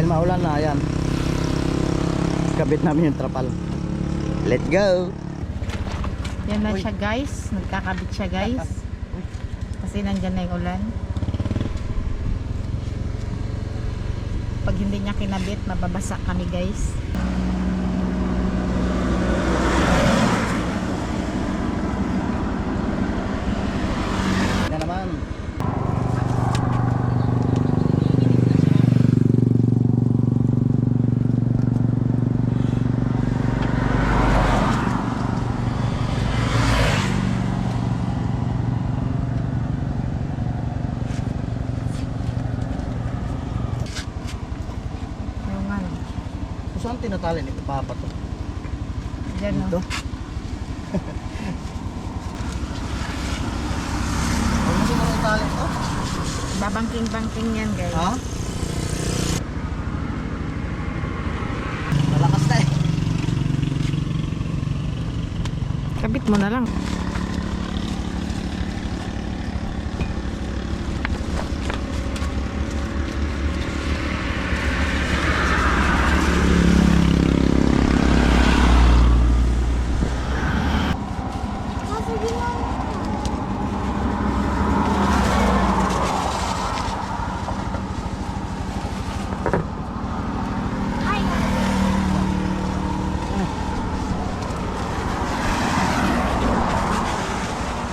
Dahil maulan na, ayan. Kabit namin yung trapal. Let's go. Yan na siya guys. Nagkakabit siya guys. Kasi nandyan na yung ulan. Pag hindi niya kinabit, mababasa kami guys. Yan naman. Yung ano. Saan tinatali nito papa to? Dyan Dito? no. Huwag mo siguro itali to? Babangking-bangking yan guys. Ha? Malakas na eh. Kabit mo na lang.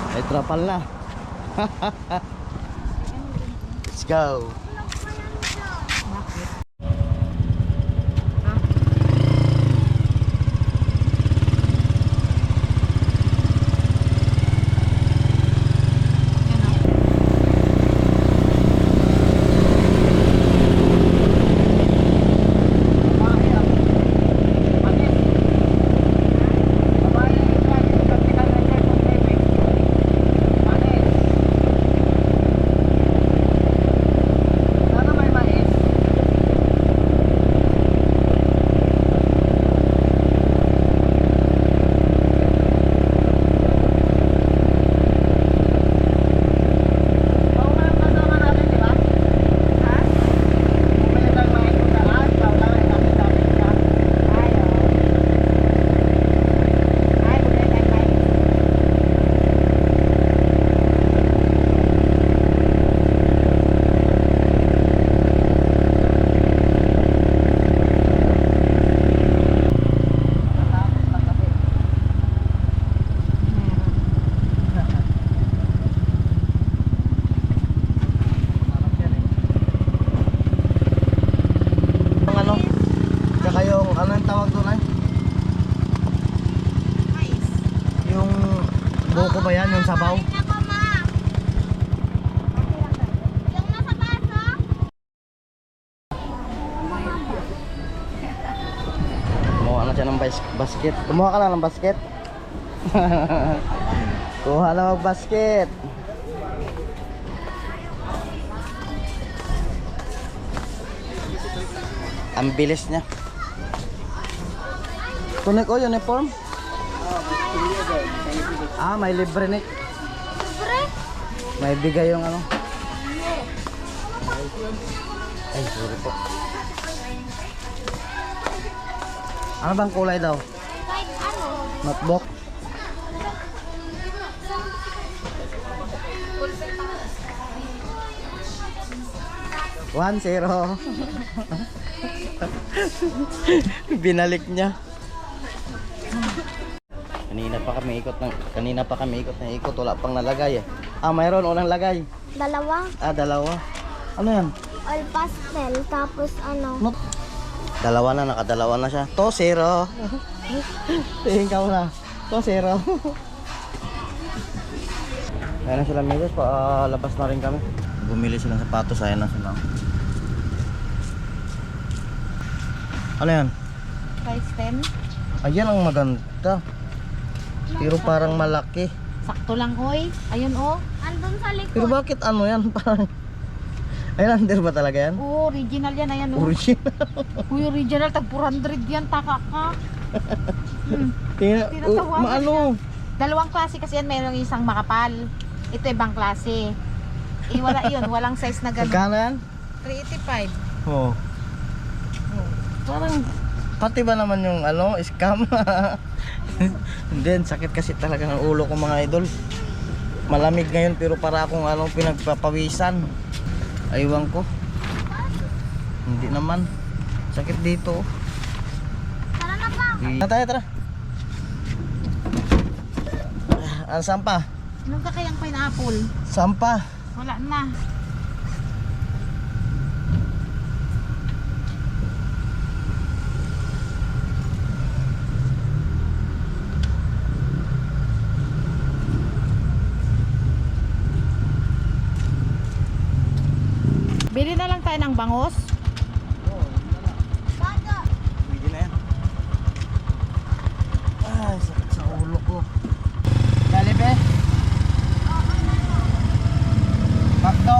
Ay, trapal na. Let's go. Bakit? Buko ba yan? Yung sabaw? Kumuha na siya ng basket. Kumuha ka na ng basket? Kuha na mag-basket. Ang bilis niya. Tunik o uniform? Ah, may libre Nick. Libre? May bigay yung ano. Ay, sorry po. Ano bang kulay daw? Kahit ano? Notebook? One, zero. Binalik niya. Kanina pa kami ikot na ikot, wala pang nalagay eh. Ah, mayroon unang lagay. Dalawa. Ah, dalawa. Ano yan? All pastel. Tapos ano? No. Dalawa na, nakadalawa na siya. To, zero. Ikaw na. To, zero. Ayan na sila milos, palabas na rin kami. Bumili silang sapatos, ayan na sila. Ano yan? Size 10. Ayan ang maganda. Pero parang malaki. Sakto lang hoy. Ayun oh. Andun sa likod. Pero bakit ano yan? Parang... Ayan, under ba talaga yan? Oo, original yan. Ayan oh. Original. Uy, original. Tag 400 yan. Taka ka. Tinatawagan maano? Dalawang klase kasi yan. Mayroong isang makapal. Ito ibang klase. Wala yun. Walang size na gano'n. Magkano yan? 385. Oo. Parang pati ba naman yung ano, scam? Then sakit kasi talaga ng ulo ko mga idol. Malamig ngayon pero para akong ano, pinagpapawisan. Aywan ko. Hindi naman. Sakit dito. Tara na pa. Tayo, tara. Saan pa? Anong ka kayang pineapple? Saan pa? Wala na. Bili na lang tayo ng bangos. Bago. Pwede na yan. Ay, sakit sa ulo ko. Jollibee? Bakto?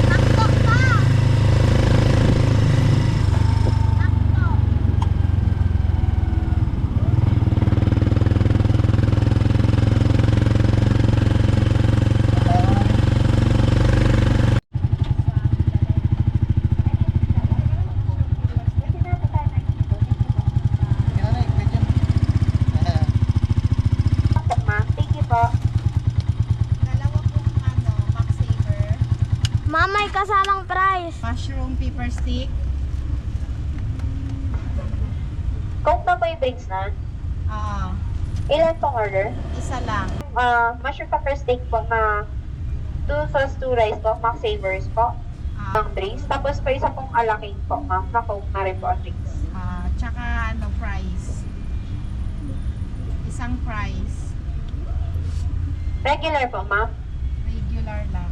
Takbo ka. Takbo. Dalawa pong ano, pack saver. Ma, may kasamang price. Mushroom pepper stick. Coke na po yung drinks na. Ah, Ilan pong order? isa lang. Mushroom pepper steak po na 2 sauce, 2 rice po, mac savers po, Ah, ng drinks. Tapos po isa pong alaking po, ma'am, na Coke na rin po ang drinks. tsaka ano, fries. Isang fries. Regular po, ma'am. Regular lang.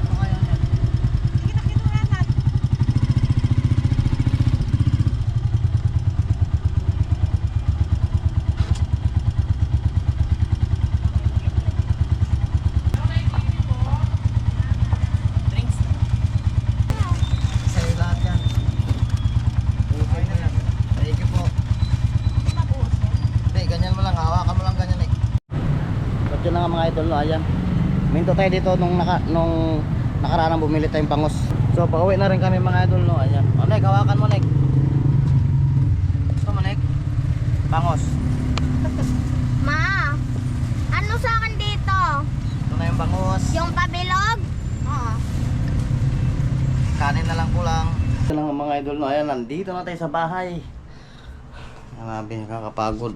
Ayaw niya. Sige na, kinuha natin. Drinks. Sa'yo lahat yan. Okay na yan. Thank you po. Hindi, ganyan mo lang. Hawakan mo lang ganyan eh. At yun na nga mga idol, no, ayan. Minto tayo dito nung nakaraan bumili tayong pangos. So pauwi na rin kami mga idol, no, ayan. O Nek, hawakan mo Nek. Ito mo Nek. Pangos. Ma, ano sa akin dito? Ito na yung bangos. Yung pabilog? Oo. Kanin na lang kulang. Ito lang mga idol, no, ayan. Nandito na tayo sa bahay. Grabe, nakakapagod.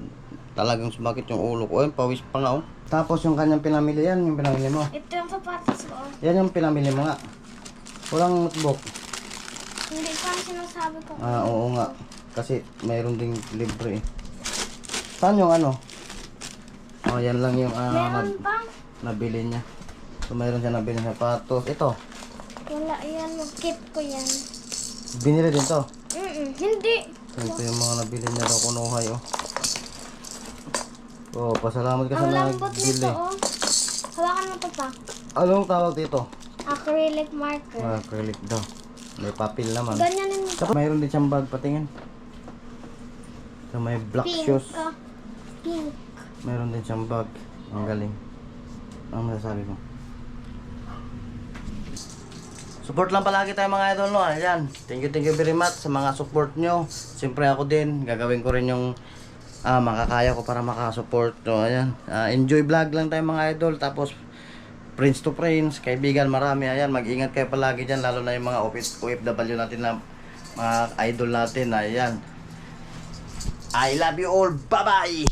Talagang sumakit yung ulo ko. Ayun, pawis pa nga oh. Tapos yung kanyang pinamili yan, yung pinamili mo. Ito yung sapatos ko. Yan yung pinamili mo nga. Walang notebook. Hindi ko ang sinasabi ko. Ah, oo nga. Kasi mayroon ding libre eh. Saan yung ano? Oh, yan lang yung Meron pa? nabili niya. So mayroon siya nabili ng sapatos. Ito, Wala yan. Kit ko yan. binili din to. Hindi. Ito yung mga nabili niya daw kunuhay oh. Oh, pasalamat ka sa Ang lambot nagbili. nito, oh. Hawakan mo to pa. Anong tawag dito? Acrylic marker. Acrylic daw. May papel naman. Ganyanin mo. Tapos mayroon din siyang bag, patingin. So may black Pink. shoes. Pink. Mayroon din siyang bag. Ang galing. Ano masasabi ko? Support lang palagi tayo mga idol, no? Ayan. Thank you very much sa mga support nyo. Siyempre ako din. Gagawin ko rin yung makakaya ko para makasupport. So, ayan. Enjoy vlog lang tayo mga idol. Tapos, friends to friends, kaibigan, marami. Ayan, mag-ingat kayo palagi dyan. Lalo na yung mga OFW natin na mga idol natin. Ayan. I love you all. Bye-bye!